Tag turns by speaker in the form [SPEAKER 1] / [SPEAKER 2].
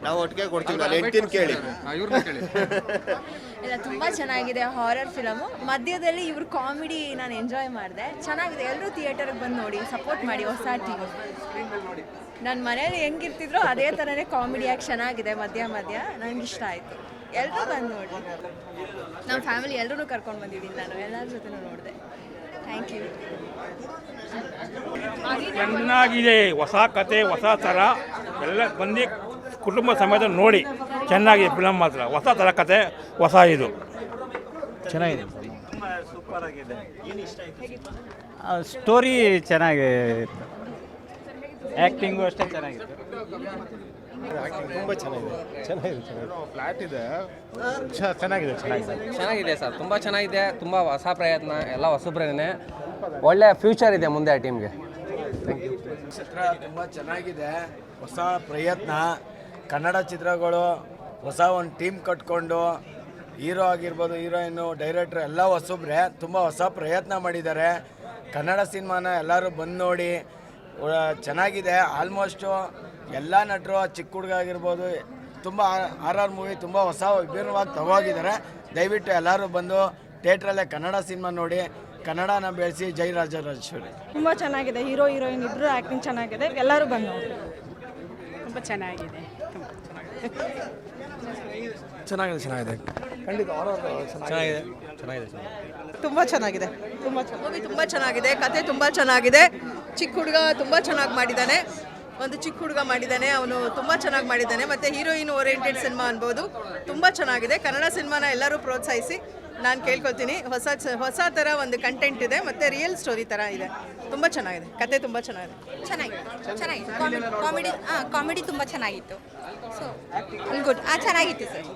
[SPEAKER 1] ನಾವು ಒಟ್ಟಿಗೆ ಕೊಡ್ತೀವಿ. ನಾನು ಹೆಂಡ್ತಿನ ಕೇಳಿ.
[SPEAKER 2] ಇವ್ರನ್ನ ಕೇಳಿ.
[SPEAKER 3] ಇಲ್ಲ, ತುಂಬ ಚೆನ್ನಾಗಿದೆ ಹಾರರ್ ಫಿಲಮು. ಮಧ್ಯದಲ್ಲಿ ಇವ್ರ ಕಾಮಿಡಿ ನಾನು ಎಂಜಾಯ್ ಮಾಡಿದೆ. ಚೆನ್ನಾಗಿದೆ. ಎಲ್ಲರೂ ಥಿಯೇಟರ್ಗೆ ಬಂದು ನೋಡಿ, ಸಪೋರ್ಟ್ ಮಾಡಿ ಹೊಸ ಟೀಮ್. ನನ್ನ ಮನೇಲಿ ಹೆಂಗಿರ್ತಿದ್ರು ಅದೇ ಥರನೇ ಕಾಮಿಡಿಯಾಗಿ ಚೆನ್ನಾಗಿದೆ. ಮಧ್ಯ ನನಗೆ ಇಷ್ಟ ಆಯಿತು. ಎಲ್ಲರೂ ಬಂದು ನೋಡಿ. ನಮ್ಮ ಫ್ಯಾಮಿಲಿ ಎಲ್ಲರೂ ಕರ್ಕೊಂಡು ಬಂದಿದ್ದೀನಿ. ನಾನು ಎಲ್ಲರ ಜೊತೆನೂ ನೋಡಿದೆ. Thank you.
[SPEAKER 4] ಚೆನ್ನಾಗಿದೆ. ಹೊಸ ಕತೆ, ಹೊಸ ಥರ ಎಲ್ಲ ಬಂದು ಕುಟುಂಬ ಸಮೇತ ನೋಡಿ. ಚೆನ್ನಾಗಿದೆ ಫಿಲಮ್ ಮಾತ್ರ. ಹೊಸ ಥರ ಕತೆ, ಹೊಸ ಇದು
[SPEAKER 5] ಚೆನ್ನಾಗಿದೆ. ಸೂಪರ್ ಆಗಿದೆ. ಸ್ಟೋರಿ ಚೆನ್ನಾಗಿದೆ, ಆ್ಯಕ್ಟಿಂಗು ಅಷ್ಟೇ ಚೆನ್ನಾಗಿದೆ.
[SPEAKER 1] ತುಂಬ ಚೆನ್ನಾಗಿದೆ.
[SPEAKER 5] ಫ್ಲಾಟ್ ಇದೆ, ಚೆನ್ನಾಗಿದೆ.
[SPEAKER 6] ಚೆನ್ನಾಗಿದೆ ಸರ್, ತುಂಬ ಚೆನ್ನಾಗಿದೆ. ತುಂಬ ಹೊಸ ಪ್ರಯತ್ನ, ಎಲ್ಲ ಹೊಸಬ್ರೇನೆ. ಒಳ್ಳೆ ಫ್ಯೂಚರ್ ಇದೆ ಮುಂದೆ ಆ ಟೀಮ್ಗೆ. Thank you.
[SPEAKER 7] ಚಿತ್ರ ತುಂಬ ಚೆನ್ನಾಗಿದೆ. ಹೊಸ ಪ್ರಯತ್ನ. ಕನ್ನಡ ಚಿತ್ರಗಳು ಹೊಸ ಒಂದು ಟೀಮ್ ಕಟ್ಕೊಂಡು ಹೀರೋ ಆಗಿರ್ಬೋದು, ಹೀರೋಯಿನ್ನು, ಡೈರೆಕ್ಟ್ರು ಎಲ್ಲ ಹೊಸಬ್ರೆ. ತುಂಬ ಹೊಸ ಪ್ರಯತ್ನ ಮಾಡಿದ್ದಾರೆ. ಕನ್ನಡ ಸಿನಿಮಾನ ಎಲ್ಲರೂ ಬಂದು ನೋಡಿ. ಚೆನ್ನಾಗಿದೆ. ಆಲ್ಮೋಸ್ಟು ಎಲ್ಲ ನಟರು, ಚಿಕ್ಕ ಹುಡುಗ ಆಗಿರ್ಬೋದು, ತುಂಬ ಆರ್ ಮೂವಿ ತುಂಬ ಹೊಸ ವಿಭಿನ್ನವಾಗಿ ತಗೋಗಿದ್ದಾರೆ. ದಯವಿಟ್ಟು ಎಲ್ಲರೂ ಬಂದು ಥಿಯೇಟ್ರಲ್ಲೇ ಕನ್ನಡ ಸಿನಿಮಾ ನೋಡಿ, ಕನ್ನಡನ ಬೆಳೆಸಿ. ಜೈ ರಾಜರಾಜೇಶ್ವರಿ.
[SPEAKER 8] ತುಂಬ ಚೆನ್ನಾಗಿದೆ. ಹೀರೋ ಹೀರೋಯಿನ್ ಇಬ್ಬರು ಆ್ಯಕ್ಟಿಂಗ್ ಚೆನ್ನಾಗಿದೆ. ಎಲ್ಲರೂ ಬಂದು ನೋಡಿ.
[SPEAKER 3] ತುಂಬ ಚೆನ್ನಾಗಿದೆ.
[SPEAKER 6] ಚೆನ್ನಾಗಿದೆ. ಖಂಡಿತ ಚೆನ್ನಾಗಿದೆ.
[SPEAKER 8] ತುಂಬ ಚೆನ್ನಾಗಿದೆ.
[SPEAKER 3] ಮೂವಿ ತುಂಬ ಚೆನ್ನಾಗಿದೆ. ಕತೆ ತುಂಬ ಚೆನ್ನಾಗಿದೆ. ಚಿಕ್ಕ ಹುಡುಗ ತುಂಬ ಚೆನ್ನಾಗಿ ಮಾಡಿದ್ದಾನೆ. ಒಂದು ಚಿಕ್ಕ ಹುಡುಗ ಮಾಡಿದ್ದಾನೆ, ಅವನು ತುಂಬ ಚೆನ್ನಾಗಿ ಮಾಡಿದ್ದಾನೆ. ಮತ್ತು ಹೀರೋಯಿನ್ ಓರಿಯೆಂಟೆಡ್ ಸಿನಿಮಾ ಅನ್ಬೋದು. ತುಂಬ ಚೆನ್ನಾಗಿದೆ. ಕನ್ನಡ ಸಿನಿಮಾನ ಎಲ್ಲರೂ ಪ್ರೋತ್ಸಾಹಿಸಿ ನಾನು ಕೇಳ್ಕೊಳ್ತೀನಿ. ಹೊಸ ಥರ ಒಂದು ಕಂಟೆಂಟ್ ಇದೆ ಮತ್ತು ರಿಯಲ್ ಸ್ಟೋರಿ ಥರ ಇದೆ. ತುಂಬ ಚೆನ್ನಾಗಿದೆ. ಕತೆ ತುಂಬ ಚೆನ್ನಾಗಿದೆ.
[SPEAKER 9] ಕಾಮಿಡಿ ತುಂಬ ಚೆನ್ನಾಗಿತ್ತು. So good. ಚೆನ್ನಾಗಿತ್ತು ಸರ್.